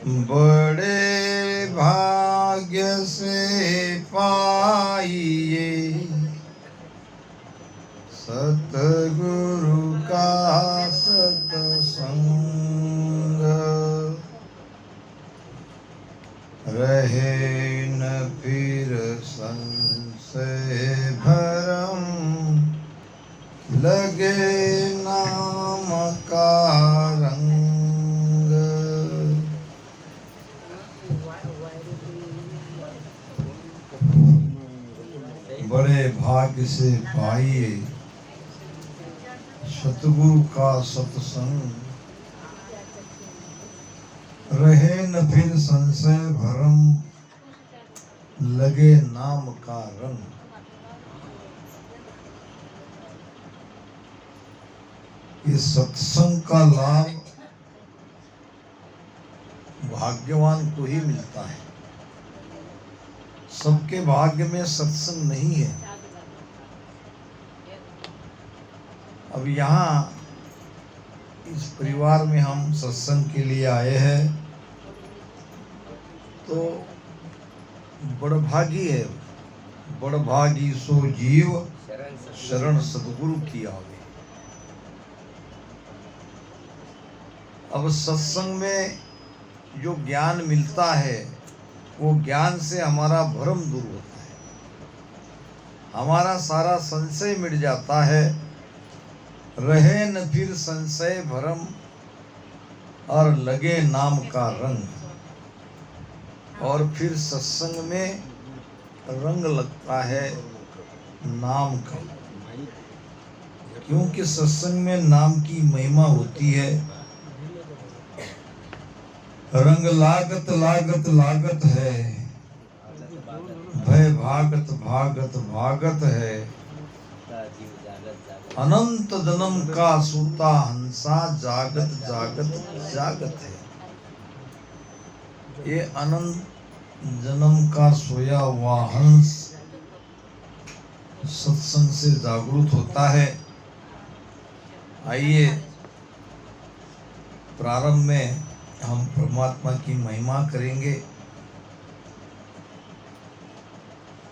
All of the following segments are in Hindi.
बड़े भाग्य से पाइए सतगुरु का सत्संग, रहे न फिर संशय भरम, लगे नाम का रंग। बड़े भाग्य से पाइए सतगुरु का सत्संग, रहे न फिर संशय भरम, लगे नाम का रंग। इस सत्संग का लाभ भाग्यवान को ही मिलता है। सबके भाग्य में सत्संग नहीं है। अब यहाँ इस परिवार में हम सत्संग के लिए आए हैं तो बड़भागी है। बड़भागी सो जीव शरण सद्गुरु की आवे। अब सत्संग में जो ज्ञान मिलता है वो ज्ञान से हमारा भ्रम दूर होता है, हमारा सारा संशय मिट जाता है। रहे न फिर संशय भरम और लगे नाम का रंग। और फिर सत्संग में रंग लगता है नाम का, क्योंकि सत्संग में नाम की महिमा होती है। रंग लागत लागत लागत है, भय भागत भागत भागत है। अनंत जन्म का सूता हंसा जागत जागत जागत है। ये अनंत जन्म का सोया हुआ हंस सत्संग से जागृत होता है। आइए प्रारंभ में हम परमात्मा की महिमा करेंगे।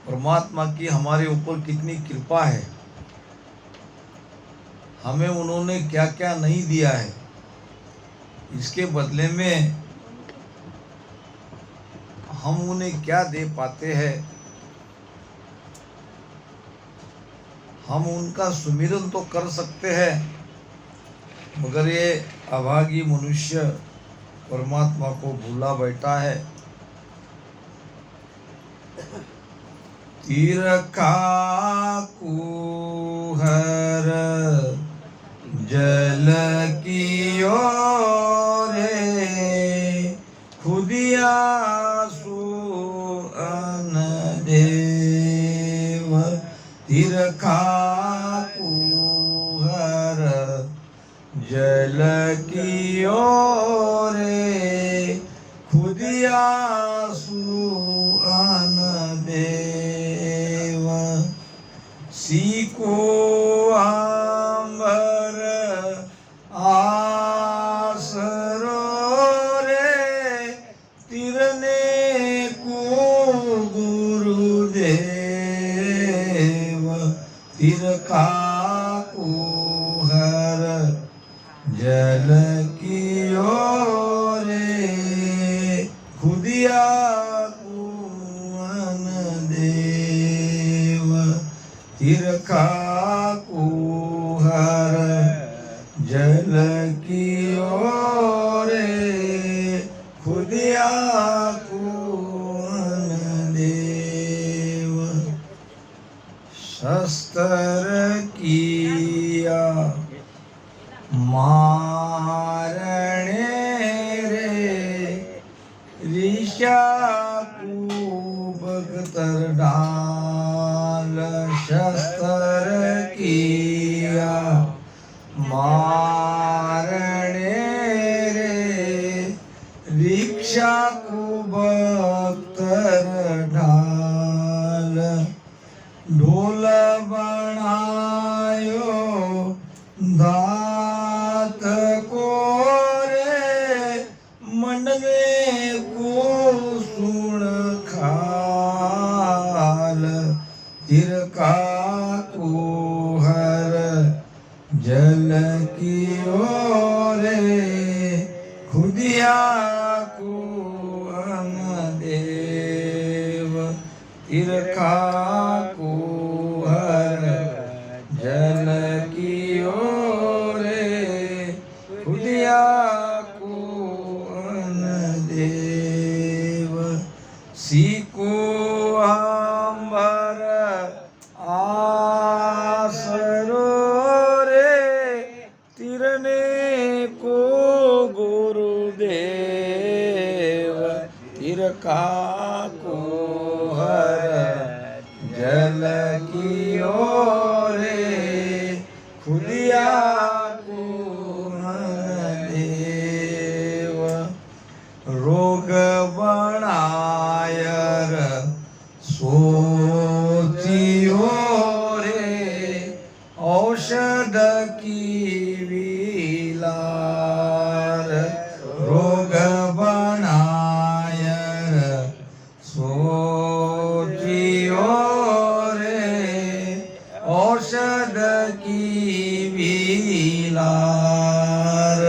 परमात्मा की हमारे ऊपर कितनी कृपा है, हमें उन्होंने क्या क्या नहीं दिया है, इसके बदले में हम उन्हें क्या दे पाते हैं। हम उनका सुमिरन तो कर सकते हैं, मगर ये अभागी मनुष्य परमात्मा को भूला बैठा है। तीरखा कुहर जल की ओरे, खुदिया सुअन देव। तीरखा कुहर जल की ओरे, खुदिया सुअन देव। सीको आंबर आसरो रे, तिरने को गुरुदेव। तिरका कुहर जल की ओरे, खुदिया कुअन देव। तिरका कुहर जल की ओरे, खुदिया कुअन देव। शस्त्र किया मारणे रे, ऋषा कुबख्तर डाल। शस्त्र किया मारणे रे, ऋषा कुबख्तर डाल। ढोल बनायो दात की ओरे खुदिया कुहन देव तिरखा कुहर जल की ओरे खुदिया कुहन देव सीकु अंबर आसरो रे तिरने को गुरुदेव तिरका को हर जल की ओरे खुदिया कुहन देव रोग बनायर सोचियो रे औषध की विलार रोग बनायर सोचियो रे औषध की विलार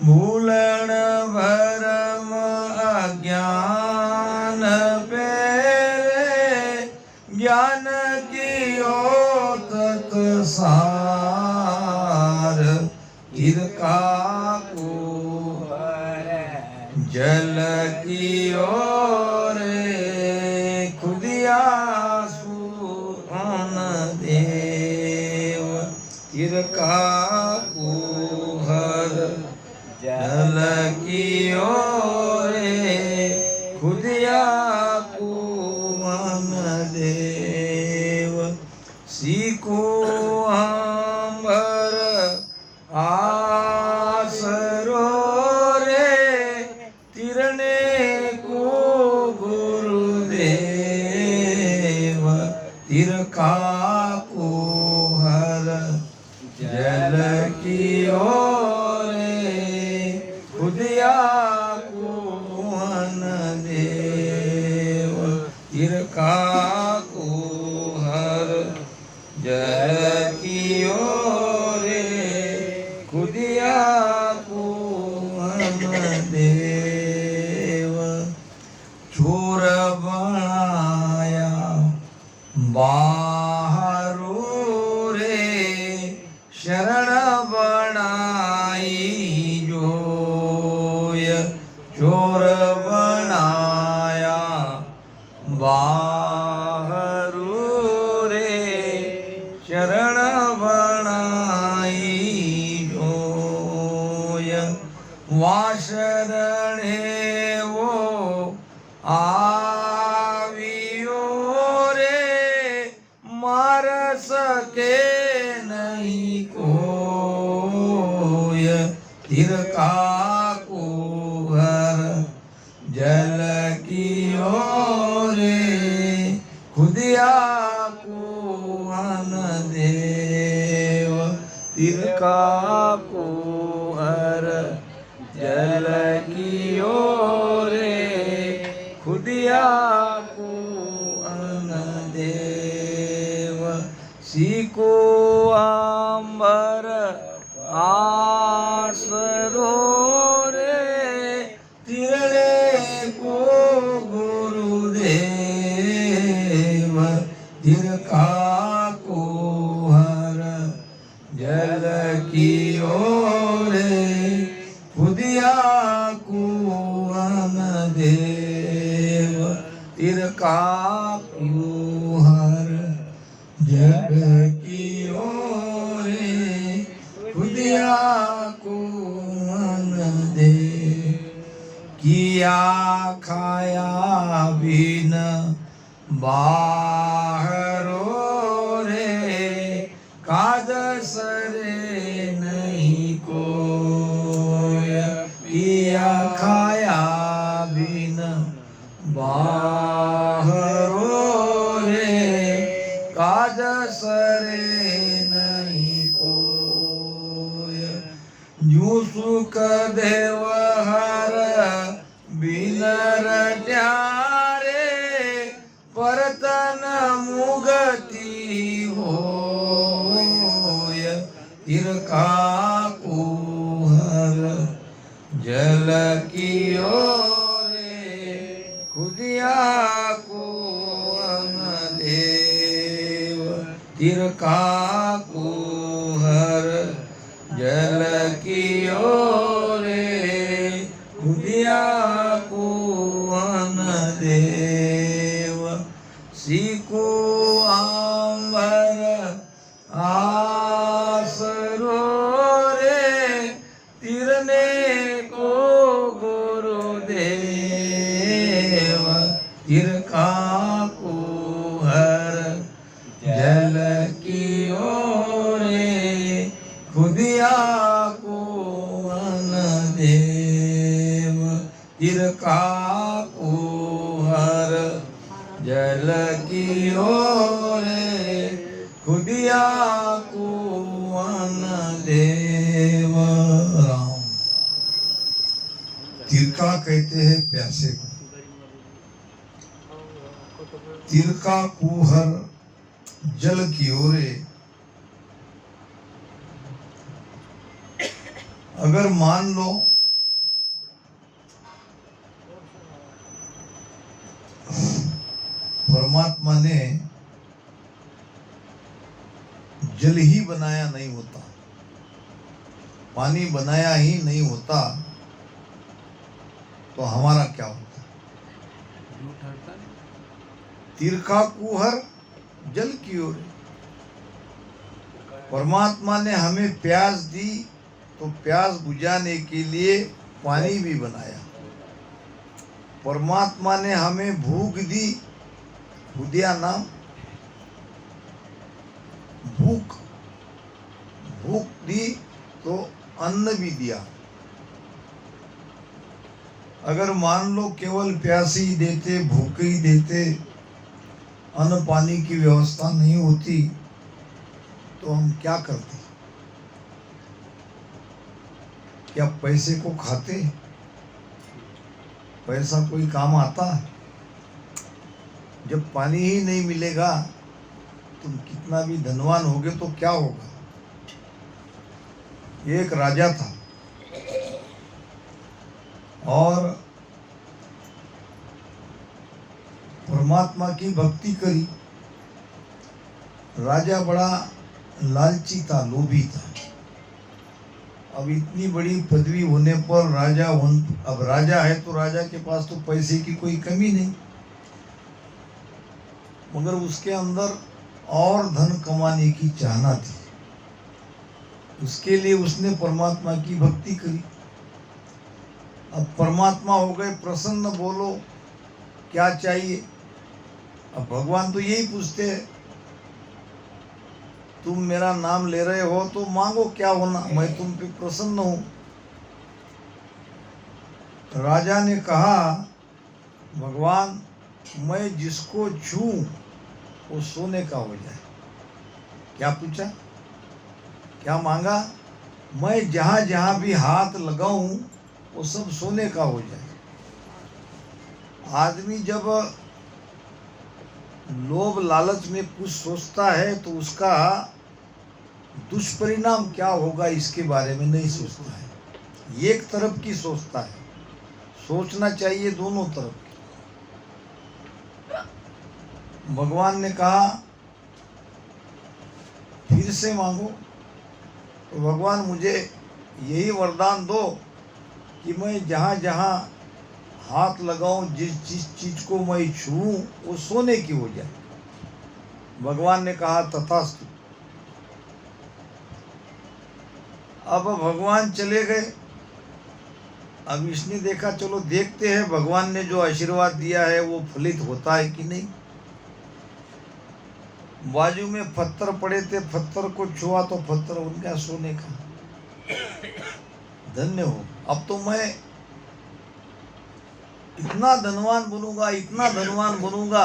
भूलन भरम अज्ञान पेरे ज्ञान की तत्सार तिरका कुहर जल की ओरे खुदिया सुहन देव तिरका कुहर जल की ओरे खुदिया कुहन देव सीकु अंबर आसरो रे तिरने को गुरुदेव तिरका कुहर जल की ओरे खुदिया कुहन देव तिरका कुहर जल की ओरे खुदिया कुहन देव चोर बनाया बाहरो रे शरण बनाई जोय चोर बनाया बाहरो रे शरण बनाई जोय वाशरणे वो आवियो रे मार सके नहीं कोय तिरका कुहर जल की ओरे खुदिया कुहन देव तिरका कुहर जल की ओरे खुदिया कुहन देव सीको अंबर आसरो रे तिरने को गुरुदेव तिरका कुहर जल की ओरे खुदिया कुहन देव तिरका कुहर जल की ओरे खुदिया कुहन देव किया खाया बिन बाहरो रे काज सरे नहीं कोय किया खाया बिन बाहरो रे काज सरे नहीं कोय जो सुख देव हर बिन रट्यारे परतन मुगती होय तिरका जल की ओर खुदिया को अन्न देव तिरका को हर जल की ओर खुदिया को अन्न देव सीको आंबर आसरो रे तिरने को गुरुदेव तिरका को हर जल की ओर खुदिया को अन्न देव तिरका को हर जल की ओर खुदिया को अन्न देव। राम। तिरका कहते हैं प्यासे को, तिरका कुहर जल की ओरे। अगर मान लो परमात्मा ने जल ही बनाया नहीं होता, पानी बनाया ही नहीं होता, तो हमारा क्या होता? तिरका कुहर जल की ओर। परमात्मा ने हमें प्यास दी तो प्यास बुझाने के लिए पानी भी बनाया। परमात्मा ने हमें भूख दी, खुदिया नाम भूख दी तो अन्न भी दिया। अगर मान लो केवल प्यास ही देते, भूख ही देते, अन्न पानी की व्यवस्था नहीं होती, तो हम क्या करते? क्या पैसे को खाते? पैसा कोई काम आता? जब पानी ही नहीं मिलेगा, तुम कितना भी धनवान होगे तो क्या होगा? एक राजा था और परमात्मा की भक्ति करी। राजा बड़ा लालची था, लोभी था। अब इतनी बड़ी पदवी होने पर अब राजा है तो राजा के पास तो पैसे की कोई कमी नहीं, मगर उसके अंदर और धन कमाने की चाहना थी। उसके लिए उसने परमात्मा की भक्ति करी। अब परमात्मा हो गए प्रसन्न, बोलो क्या चाहिए? अब भगवान तो यही पूछते हैं, तुम मेरा नाम ले रहे हो तो मांगो क्या होना, मैं तुम पे प्रसन्न हूं। राजा ने कहा, भगवान मैं जिसको छूं वो सोने का हो जाए। क्या पूछा? क्या मांगा? मैं जहां जहां भी हाथ लगाऊं वो सब सोने का हो जाए। आदमी जब लोभ लालच में कुछ सोचता है तो उसका दुष्परिणाम क्या होगा इसके बारे में नहीं सोचता है, एक तरफ की सोचता है। सोचना चाहिए दोनों तरफ की। भगवान ने कहा फिर से मांगो, तो भगवान मुझे यही वरदान दो कि मैं जहाँ जहाँ हाथ लगाऊं, जिस चीज को मैं छूऊं वो सोने की हो जाए। भगवान ने कहा तथास्तु। अब भगवान चले गए। अब इसने देखा चलो देखते हैं भगवान ने जो आशीर्वाद दिया है वो फलित होता है कि नहीं। बाजू में पत्थर पड़े थे, पत्थर को छुआ तो पत्थर उनका सोने का। धन्य हो, अब तो मैं इतना धनवान बनूंगा, इतना धनवान बनूंगा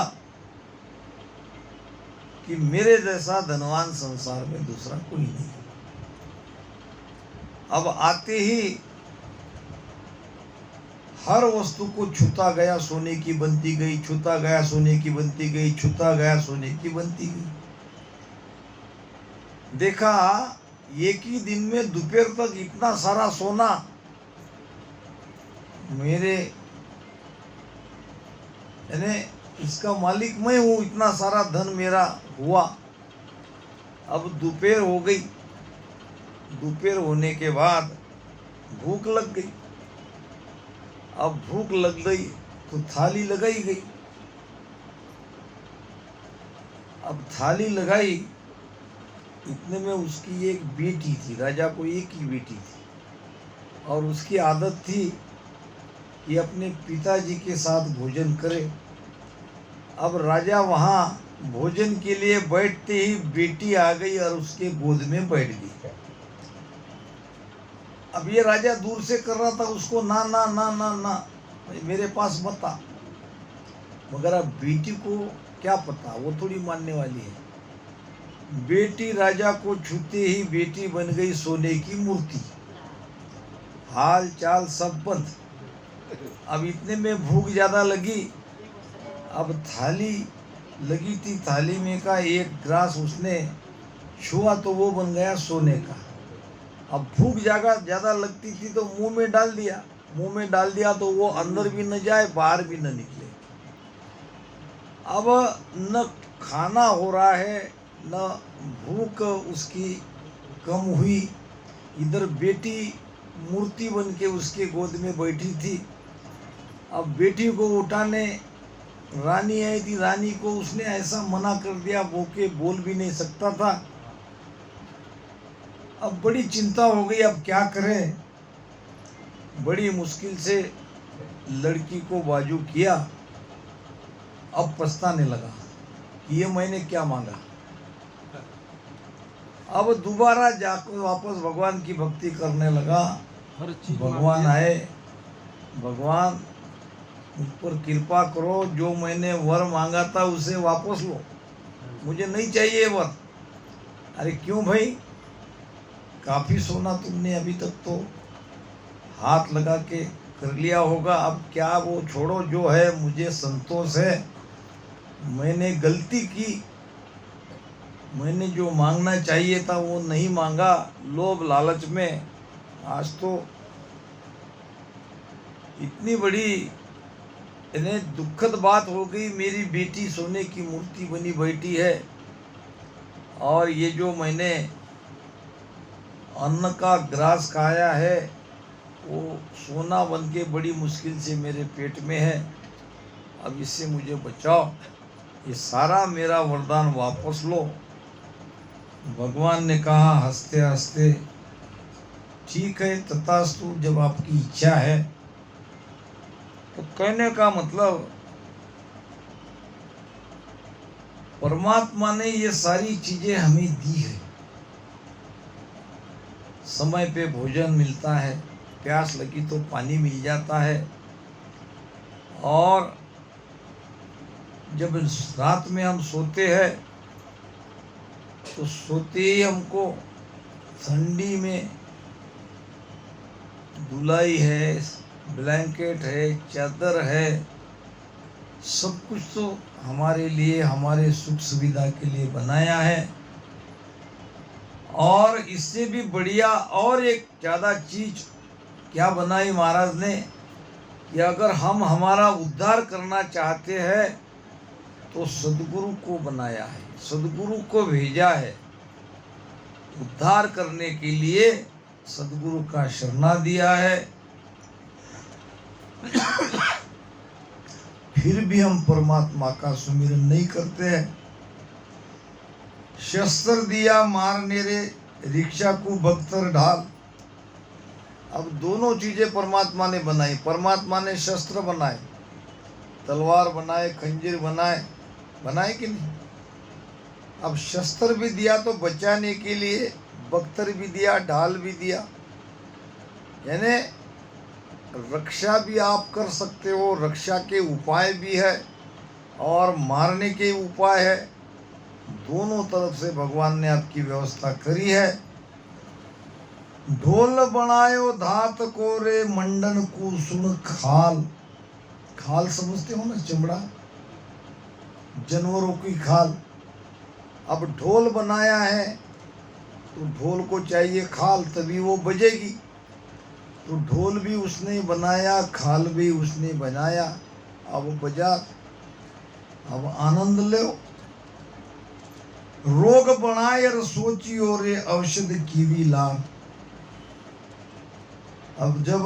कि मेरे जैसा धनवान संसार में दूसरा कोई नहीं। अब आते ही हर वस्तु को छूता गया, सोने की बनती गई, छूता गया, सोने की बनती गई, छूता गया, सोने की बनती गई। देखा एक ही दिन में दोपहर तक इतना सारा सोना मेरे यानी इसका मालिक मैं हूँ, इतना सारा धन मेरा हुआ। अब दोपहर हो गई, दोपहर होने के बाद भूख लग गई। अब भूख लग गई तो थाली लगाई गई। अब थाली लगाई, इतने में उसकी एक बेटी थी, राजा को एक ही बेटी थी, और उसकी आदत थी कि अपने पिताजी के साथ भोजन करे। अब राजा वहाँ भोजन के लिए बैठते ही बेटी आ गई और उसके गोद में बैठ गई। अब ये राजा दूर से कर रहा था उसको, ना ना ना ना ना मेरे पास मत आ। मगर अब बेटी को क्या पता, वो थोड़ी मानने वाली है। बेटी राजा को छूते ही बेटी बन गई सोने की मूर्ति, हाल चाल सब बंद। अब इतने में भूख ज्यादा लगी। अब थाली लगी थी, थाली में का एक ग्रास उसने छुआ तो वो बन गया सोने का। अब भूख ज्यादा लगती थी तो मुंह में डाल दिया, मुंह में डाल दिया तो वो अंदर भी न जाए बाहर भी न निकले। अब न खाना हो रहा है, न भूख उसकी कम हुई। इधर बेटी मूर्ति बन के उसके गोद में बैठी थी। अब बेटी को उठाने रानी आई थी, रानी को उसने ऐसा मना कर दिया, वो के बोल भी नहीं सकता था। अब बड़ी चिंता हो गई, अब क्या करें। बड़ी मुश्किल से लड़की को बाजू किया। अब पछताने लगा कि ये मैंने क्या मांगा। अब दोबारा जाकर वापस भगवान की भक्ति करने लगा। भगवान आए, भगवान मुझ पर कृपा करो, जो मैंने वर मांगा था उसे वापस लो, मुझे नहीं चाहिए वर। अरे क्यों भाई, काफी सोना तुमने अभी तक तो हाथ लगा के कर लिया होगा, अब क्या वो छोड़ो, जो है मुझे संतोष है। मैंने गलती की, मैंने जो मांगना चाहिए था वो नहीं मांगा, लोभ लालच में। आज तो इतनी बड़ी इन्हें दुखद बात हो गई, मेरी बेटी सोने की मूर्ति बनी बैठी है, और ये जो मैंने अन्न का ग्रास खाया है वो सोना बन के बड़ी मुश्किल से मेरे पेट में है। अब इससे मुझे बचाओ, ये सारा मेरा वरदान वापस लो। भगवान ने कहा हंसते हंसते, ठीक है तथास्तु, जब आपकी इच्छा है। तो कहने का मतलब परमात्मा ने ये सारी चीजें हमें दी है। समय पे भोजन मिलता है, प्यास लगी तो पानी मिल जाता है, और जब रात में हम सोते हैं तो सोते ही हमको ठंडी में धुलाई है, ब्लैंकेट है, चादर है, सब कुछ तो हमारे लिए, हमारे सुख सुविधा के लिए बनाया है। और इससे भी बढ़िया और एक ज़्यादा चीज क्या बनाई महाराज ने, कि अगर हम हमारा उद्धार करना चाहते हैं तो सदगुरु को बनाया है, सदगुरु को भेजा है उद्धार करने के लिए, सदगुरु का शरणा दिया है। फिर भी हम परमात्मा का सुमिरन नहीं करते हैं। शस्त्र दिया मारने रे, रिक्शा को बख्तर ढाल। अब दोनों चीजें परमात्मा ने बनाई। परमात्मा ने शस्त्र बनाए, तलवार बनाए, खंजीर बनाए कि नहीं। अब शस्त्र भी दिया तो बचाने के लिए, बख्तर भी दिया, ढाल भी दिया, यानी रक्षा भी आप कर सकते हो, रक्षा के उपाय भी है और मारने के उपाय है। दोनों तरफ से भगवान ने आपकी व्यवस्था करी है। ढोल बनायो धात कोरे, मंडन को सुन खाल। खाल समझते हो ना, चमड़ा, जानवरों की खाल। अब ढोल बनाया है तो ढोल को चाहिए खाल, तभी वो बजेगी। तो ढोल भी उसने बनाया, खाल भी उसने बनाया। अब बजा, अब आनंद लो। रोग बनाए सोचियो रे औषध की भी लाभ। अब जब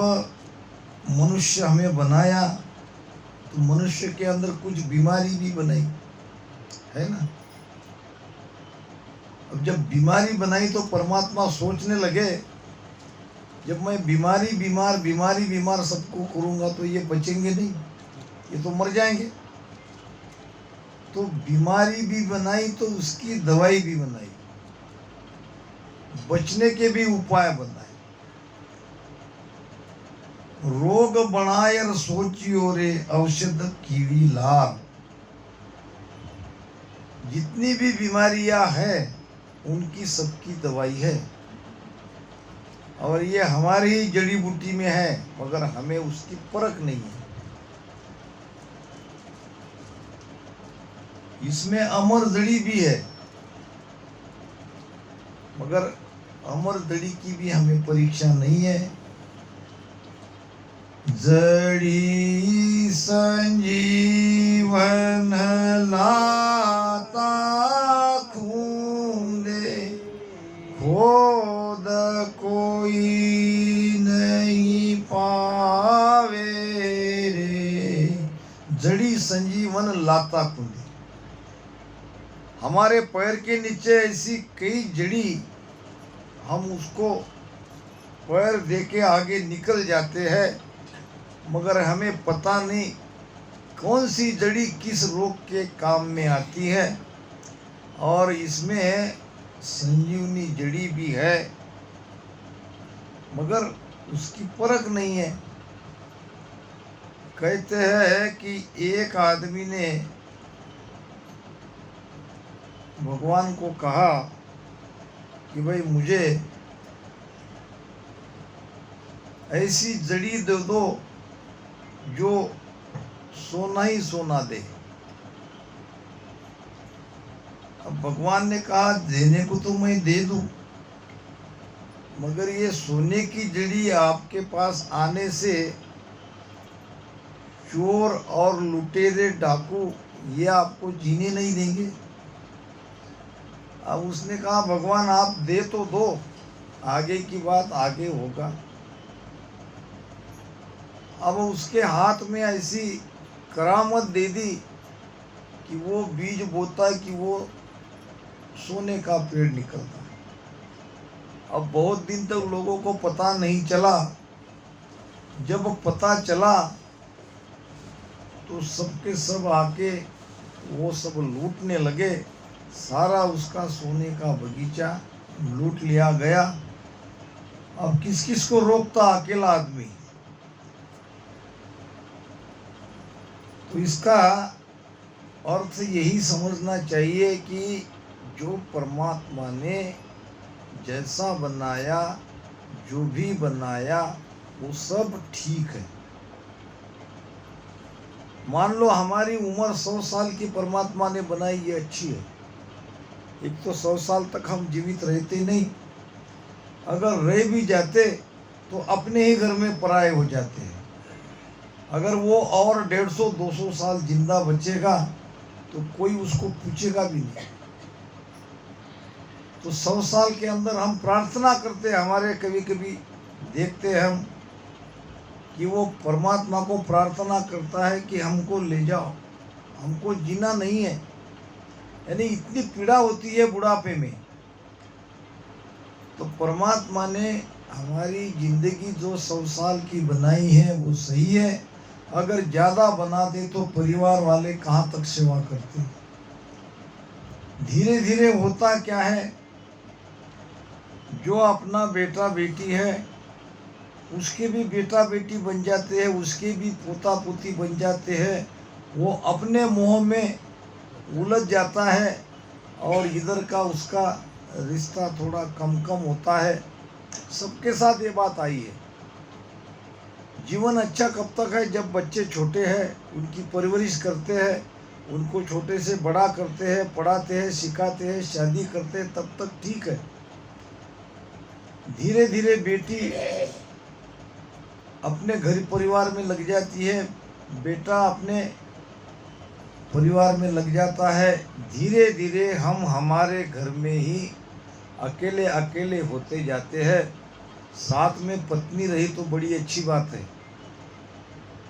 मनुष्य हमें बनाया तो मनुष्य के अंदर कुछ बीमारी भी बनाई है ना। अब जब बीमारी बनाई तो परमात्मा सोचने लगे, जब मैं बीमारी बीमार सबको करूंगा तो ये बचेंगे नहीं, ये तो मर जाएंगे। तो बीमारी भी बनाई तो उसकी दवाई भी बनाई, बचने के भी उपाय बनाए। रोग बनायर सोचियो रे औषध कीवी लाभ। जितनी भी बीमारियां हैं उनकी सबकी दवाई है, और ये हमारी ही जड़ी बूटी में है, मगर हमें उसकी परख नहीं है। इसमें अमर जड़ी भी है, मगर अमर जड़ी की भी हमें परीक्षा नहीं है। जड़ी संजीवन लाता खूंदे, खोद कोई नहीं पावे रे। जड़ी संजीवन लाता खूंदे। हमारे पैर के नीचे ऐसी कई जड़ी, हम उसको पैर दे के आगे निकल जाते हैं, मगर हमें पता नहीं कौन सी जड़ी किस रोग के काम में आती है। और इसमें संजीवनी जड़ी भी है, मगर उसकी परख नहीं है। कहते हैं कि एक आदमी ने भगवान को कहा कि भाई मुझे ऐसी जड़ी दे दो जो सोना ही सोना दे। अब भगवान ने कहा देने को तो मैं दे दूं, मगर ये सोने की जड़ी आपके पास आने से चोर और लुटेरे डाकू ये आपको जीने नहीं देंगे। अब उसने कहा भगवान आप दे तो दो, आगे की बात आगे होगा। अब उसके हाथ में ऐसी करामत दे दी कि वो बीज बोता है कि वो सोने का पेड़ निकलता है। अब बहुत दिन तक लोगों को पता नहीं चला। जब पता चला तो सबके सब आके वो सब लूटने लगे। सारा उसका सोने का बगीचा लूट लिया गया। अब किस किस को रोकता अकेला आदमी। तो इसका अर्थ यही समझना चाहिए कि जो परमात्मा ने जैसा बनाया, जो भी बनाया, वो सब ठीक है। मान लो हमारी उम्र 100 साल की परमात्मा ने बनाई, ये अच्छी है। एक तो 100 साल तक हम जीवित रहते नहीं, अगर रह भी जाते तो अपने ही घर में पराये हो जाते हैं। अगर वो और 150-200 साल जिंदा बचेगा तो कोई उसको पूछेगा भी नहीं। तो 100 साल के अंदर हम प्रार्थना करते हैं। हमारे कभी कभी देखते हैं हम कि वो परमात्मा को प्रार्थना करता है कि हमको ले जाओ, हमको जीना नहीं है। यानी इतनी पीड़ा होती है बुढ़ापे में। तो परमात्मा ने हमारी जिंदगी जो 100 साल की बनाई है वो सही है। अगर ज़्यादा बना दे तो परिवार वाले कहाँ तक सेवा करते। धीरे धीरे होता क्या है, जो अपना बेटा बेटी है उसके भी बेटा बेटी बन जाते हैं, उसके भी पोता पोती बन जाते हैं। वो अपने मोह में उलझ जाता है और इधर का उसका रिश्ता थोड़ा कम होता है। सबके साथ ये बात आई है। जीवन अच्छा कब तक है, जब बच्चे छोटे हैं, उनकी परवरिश करते हैं, उनको छोटे से बड़ा करते हैं, पढ़ाते हैं, सिखाते हैं, शादी करते हैं, तब तक ठीक है। धीरे धीरे बेटी अपने घर परिवार में लग जाती है, बेटा अपने परिवार में लग जाता है। धीरे धीरे हम हमारे घर में ही अकेले अकेले होते जाते हैं। साथ में पत्नी रही तो बड़ी अच्छी बात है।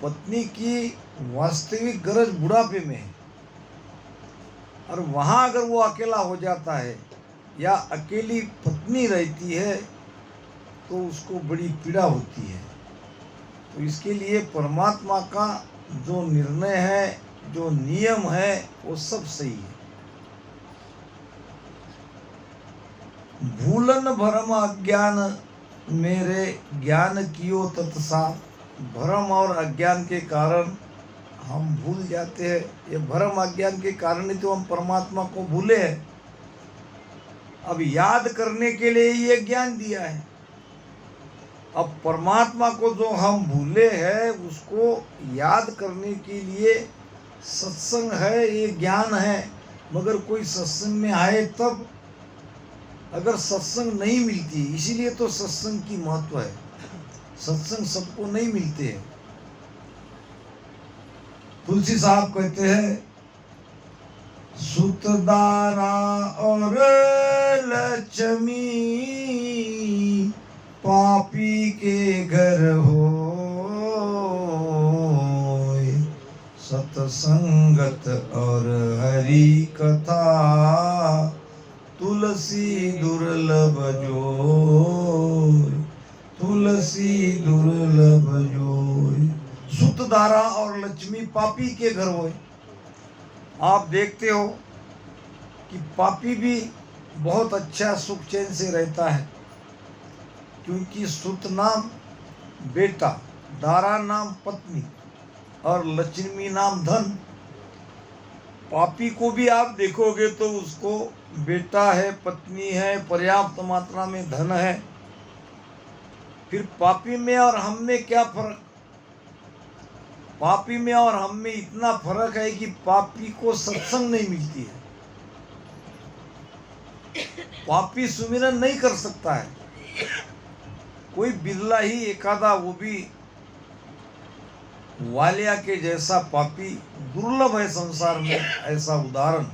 पत्नी की वास्तविक गरज बुढ़ापे में है, और वहाँ अगर वो अकेला हो जाता है या अकेली पत्नी रहती है तो उसको बड़ी पीड़ा होती है। तो इसके लिए परमात्मा का जो निर्णय है, जो नियम है, वो सब सही है। भूलन भरम अज्ञान मेरे ज्ञान कियो तत्सार। भरम और अज्ञान के कारण हम भूल जाते हैं। ये भरम अज्ञान के कारण ही तो हम परमात्मा को भूले हैं। अब याद करने के लिए ये ज्ञान दिया है। अब परमात्मा को जो हम भूले हैं उसको याद करने के लिए सत्संग है, ये ज्ञान है। मगर कोई सत्संग में आए तब, अगर सत्संग नहीं मिलती, इसीलिए तो सत्संग की महत्व है। सत्संग सबको नहीं मिलते हैं। तुलसी साहब कहते हैं, सुतदारा और लक्ष्मी पापी के घर हो, सतसंगत और हरि कथा तुलसी दुर्लभ जोय, तुलसी दुर्लभ जोय। सुतधारा और लक्ष्मी पापी के घर होए। आप देखते हो कि पापी भी बहुत अच्छा सुख चैन से रहता है, क्योंकि सुत नाम बेटा, दारा नाम पत्नी और लक्ष्मी नाम धन। पापी को भी आप देखोगे तो उसको बेटा है, पत्नी है, पर्याप्त मात्रा में धन है। फिर पापी में और हम में क्या फर्क? पापी में और हम में इतना फर्क है कि पापी को सत्संग नहीं मिलती है। पापी सुमिरन नहीं कर सकता है। कोई बिरला ही एकादा, वो भी वालिया के जैसा पापी दुर्लभ है संसार में। ऐसा उदाहरण,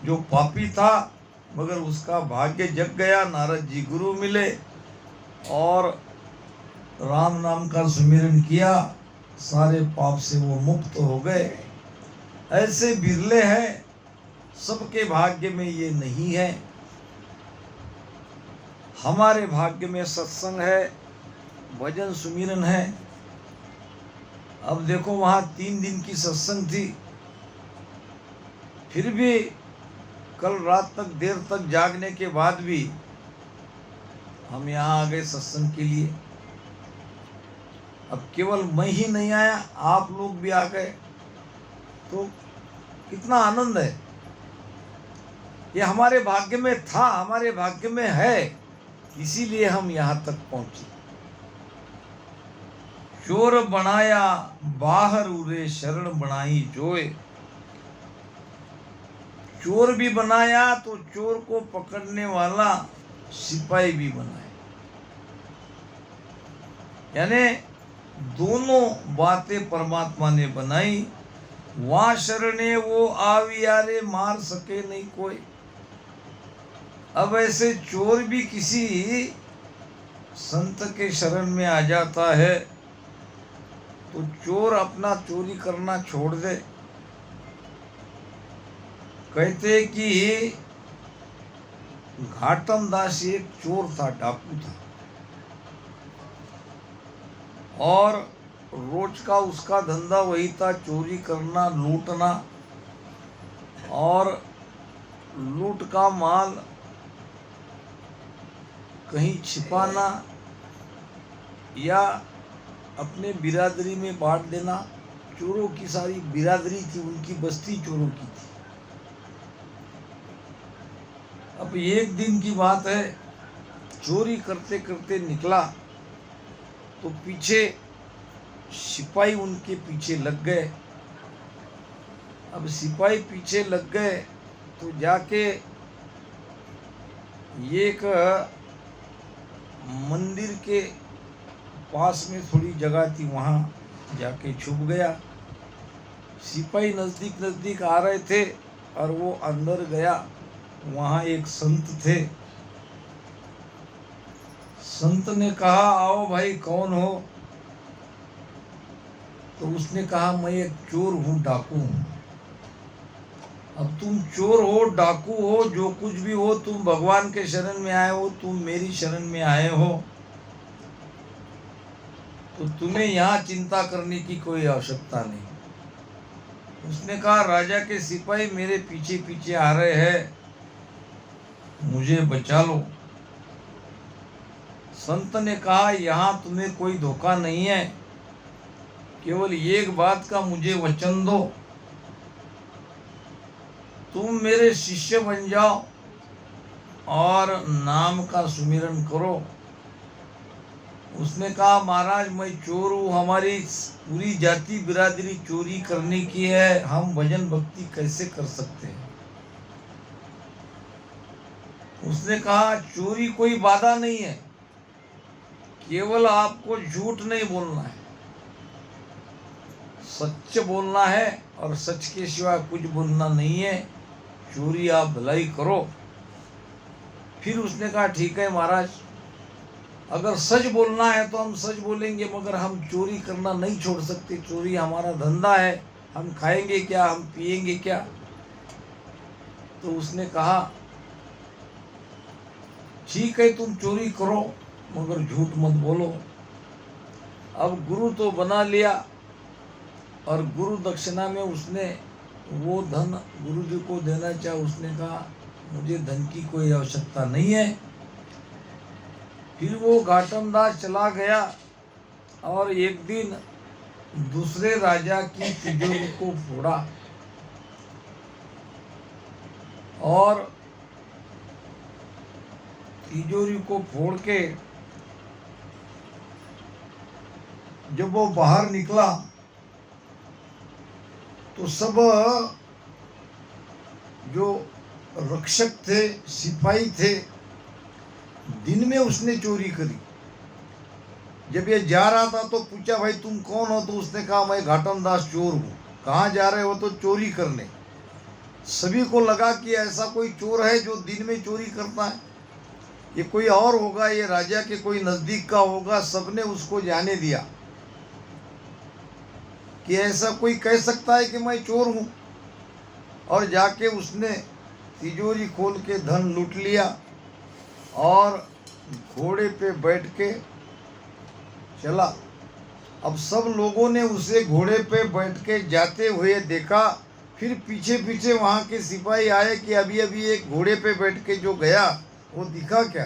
जो पापी था मगर उसका भाग्य जग गया, नारद जी गुरु मिले और राम नाम का सुमिरन किया, सारे पाप से वो मुक्त हो गए। ऐसे बिरले हैं, सबके भाग्य में ये नहीं है। हमारे भाग्य में सत्संग है, भजन सुमिरन है। अब देखो, वहाँ 3 दिन की सत्संग थी, फिर भी कल रात तक देर तक जागने के बाद भी हम यहाँ आ गए सत्संग के लिए। अब केवल मैं ही नहीं आया, आप लोग भी आ गए, तो कितना आनंद है। ये हमारे भाग्य में था, हमारे भाग्य में है, इसीलिए हम यहाँ तक पहुँचे। चोर बनाया बाहर उरे, शरण बनाई जोए। चोर भी बनाया तो चोर को पकड़ने वाला सिपाही भी बनाया। यानी दोनों बातें परमात्मा ने बनाई। वहाँ शरणे वो आवियारे, मार सके नहीं कोई। अब ऐसे चोर भी किसी संत के शरण में आ जाता है तो चोर अपना चोरी करना छोड़ दे। कहते कि घाटम दास एक चोर था, डाकू था, और रोज का उसका धंधा वही था, चोरी करना, लूटना, और लूट का माल कहीं छिपाना या अपने बिरादरी में बांट देना। चोरों की सारी बिरादरी थी, उनकी बस्ती चोरों की थी। अब एक दिन की बात है, चोरी करते करते निकला तो पीछे सिपाही उनके पीछे लग गए। अब सिपाही पीछे लग गए तो जाके एक मंदिर के पास में थोड़ी जगह थी, वहाँ जाके छुप गया। सिपाही नज़दीक नज़दीक आ रहे थे और वो अंदर गया। वहाँ एक संत थे। संत ने कहा, आओ भाई, कौन हो? तो उसने कहा, मैं एक चोर हूँ, डाकू हूँ। अब तुम चोर हो, डाकू हो, जो कुछ भी हो, तुम भगवान के शरण में आए हो, तुम मेरी शरण में आए हो, तो तुम्हें यहाँ चिंता करने की कोई आवश्यकता नहीं। उसने कहा, राजा के सिपाही मेरे पीछे पीछे आ रहे हैं, मुझे बचा लो। संत ने कहा, यहाँ तुम्हें कोई धोखा नहीं है, केवल एक बात का मुझे वचन दो, तुम मेरे शिष्य बन जाओ और नाम का सुमिरन करो। उसने कहा, महाराज मैं चोर हूँ, हमारी पूरी जाति बिरादरी चोरी करने की है, हम भजन भक्ति कैसे कर सकते हैं? उसने कहा, चोरी कोई बाधा नहीं है, केवल आपको झूठ नहीं बोलना है, सच बोलना है, और सच के सिवा कुछ बोलना नहीं है। चोरी आप भलाई करो। फिर उसने कहा, ठीक है महाराज, अगर सच बोलना है तो हम सच बोलेंगे, मगर हम चोरी करना नहीं छोड़ सकते। चोरी हमारा धंधा है, हम खाएंगे क्या, हम पिएंगे क्या? तो उसने कहा, ठीक है, तुम चोरी करो, मगर झूठ मत बोलो। अब गुरु तो बना लिया, और गुरु दक्षिणा में उसने वो धन गुरु जी को देना चाहा। उसने कहा, मुझे धन की कोई आवश्यकता नहीं है। फिर वो घाटम दास चला गया, और एक दिन दूसरे राजा की तिजोरी को फोड़ा, और तिजोरी को फोड़ के जब वो बाहर निकला तो सब जो रक्षक थे, सिपाही थे, दिन में उसने चोरी करी। जब ये जा रहा था तो पूछा, भाई तुम कौन हो? तो उसने कहा, मैं घाटम दास चोर हूँ। कहाँ जा रहे हो? तो चोरी करने। सभी को लगा कि ऐसा कोई चोर है जो दिन में चोरी करता है, ये कोई और होगा, ये राजा के कोई नज़दीक का होगा। सबने उसको जाने दिया कि ऐसा कोई कह सकता है कि मैं चोर हूँ। और जाके उसने तिजोरी खोल के धन लूट लिया, और घोड़े पे बैठ के चला। अब सब लोगों ने उसे घोड़े पे बैठ के जाते हुए देखा। फिर पीछे पीछे वहाँ के सिपाही आए कि अभी अभी एक घोड़े पे बैठ के जो गया वो दिखा क्या?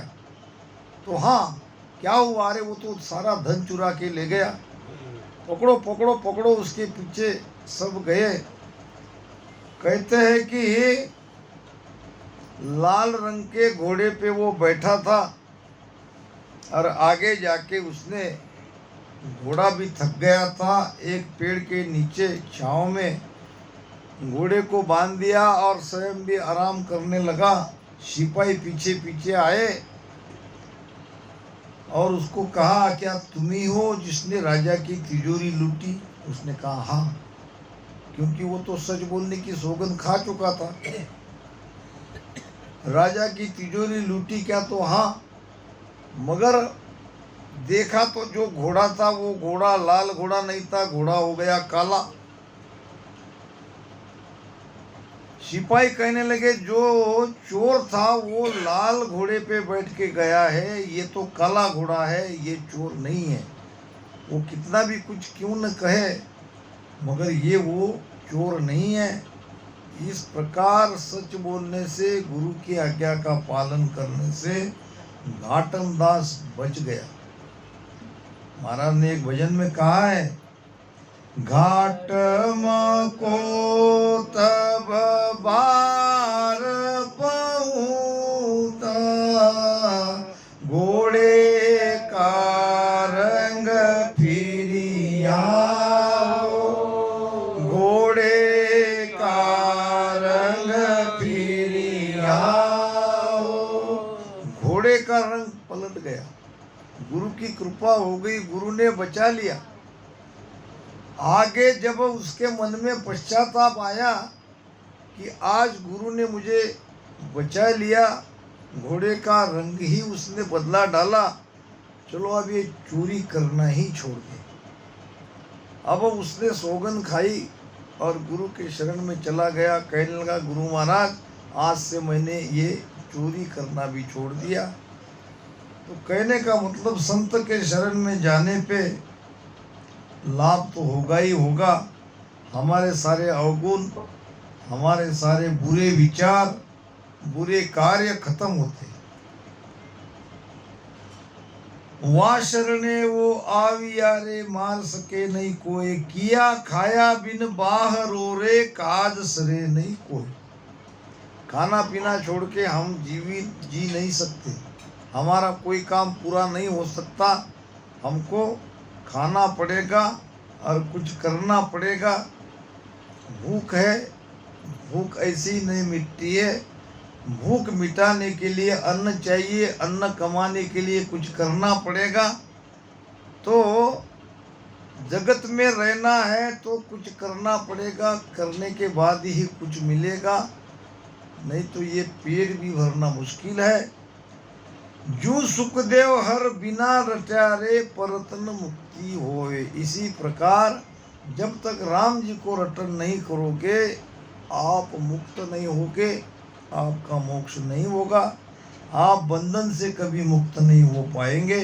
तो हाँ, क्या हुआ? अरे वो तो सारा धन चुरा के ले गया, पकड़ो पकड़ो पकड़ो। उसके पीछे सब गए। कहते हैं कि लाल रंग के घोड़े पे वो बैठा था, और आगे जाके उसने, घोड़ा भी थक गया था, एक पेड़ के नीचे छांव में घोड़े को बांध दिया और स्वयं भी आराम करने लगा। सिपाही पीछे पीछे आए और उसको कहा, क्या तुम ही हो जिसने राजा की तिजोरी लूटी? उसने कहा, हाँ, क्योंकि वो तो सच बोलने की सौगंध खा चुका था। राजा की तिजोरी लूटी क्या? तो हाँ, मगर देखा तो जो घोड़ा था वो घोड़ा लाल घोड़ा नहीं था, घोड़ा हो गया काला। सिपाही कहने लगे, जो चोर था वो लाल घोड़े पे बैठ के गया है, ये तो काला घोड़ा है, ये चोर नहीं है। वो कितना भी कुछ क्यों न कहे, मगर ये वो चोर नहीं है। इस प्रकार सच बोलने से, गुरु की आज्ञा का पालन करने से घाटम दास बच गया। महाराज ने एक भजन में कहा है, घाटम को तब बार पहुँचा, घोड़े का रंग फिरिया, घोड़े का रंग फिरिया। घोड़े का रंग पलट गया। गुरु की कृपा कृपा हो गई, गुरु ने बचा लिया। आगे जब उसके मन में पश्चाताप आया कि आज गुरु ने मुझे बचा लिया, घोड़े का रंग ही उसने बदला डाला, चलो अब ये चोरी करना ही छोड़ दे। अब उसने सौगंध खाई और गुरु के शरण में चला गया। कहने लगा, गुरु महाराज आज से मैंने ये चोरी करना भी छोड़ दिया। तो कहने का मतलब संत के शरण में जाने पे लाभ तो होगा ही होगा। हमारे सारे अवगुण, हमारे सारे बुरे विचार, बुरे कार्य खत्म होते। वहाँ शरणे वो आविया रे, मार सके नहीं कोई, किया खाया बिन बाहर रे, काज सरे नहीं कोई। खाना पीना छोड़ के हम जी नहीं सकते, हमारा कोई काम पूरा नहीं हो सकता। हमको खाना पड़ेगा और कुछ करना पड़ेगा। भूख है, भूख ऐसी ही नहीं मिटती है। भूख मिटाने के लिए अन्न चाहिए, अन्न कमाने के लिए कुछ करना पड़ेगा। तो जगत में रहना है तो कुछ करना पड़ेगा, करने के बाद ही कुछ मिलेगा, नहीं तो ये पेट भी भरना मुश्किल है। जो सुखदेव हर बिना रटा रे, परतन मुक्ति होए। इसी प्रकार जब तक राम जी को रटन नहीं करोगे, आप मुक्त नहीं होगे, आपका मोक्ष नहीं होगा, आप बंधन से कभी मुक्त नहीं हो पाएंगे।